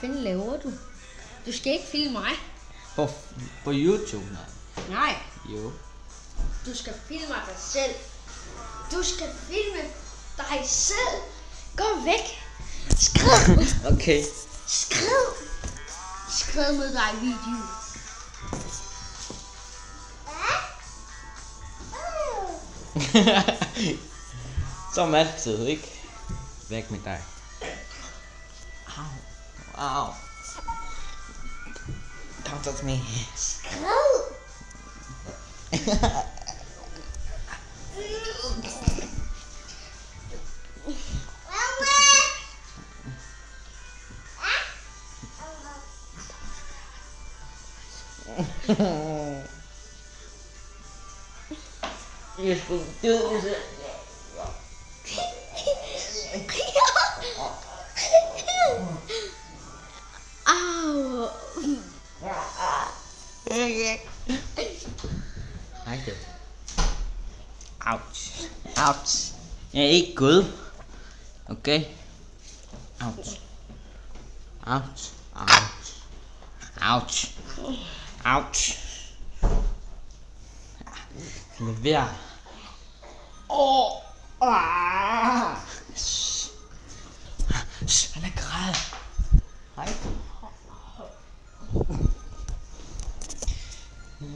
fanden laver du? Du skal ikke filme mig. På YouTube, nej. Nej. Jo. Du skal filme dig selv. Du skal filme dig selv. Gå væk. Skriv. Okay. Skriv med dig video. Som altid, ikke? Væk med dig. Au. Don't touch me. Skriv. You're supposed to do this. Au. Hej det. Ouch. Ouch. Jeg er ikke god. Okay. Ouch. Ouch. Ouch. Ouch. Ouch. Lever. Han er græd. Hej.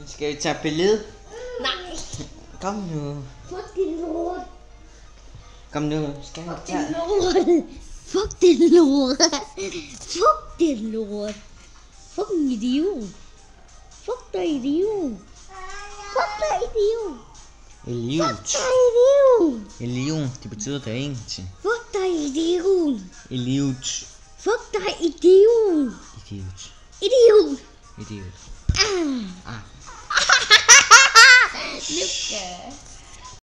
Skal vi tage billede? Nej. Kom nu. Fuck det lort. Kom nu. Skal vi tage? Fuck det lort. Fuck det lort. Fucking idiot. Fuck dig idiot. Fuck dig idiot. Idiot. Idiot. Det betyder der ingenting. Fuck dig idiot. Idiot. Fuck dig idiot. Idiot. Idiot. Idiot.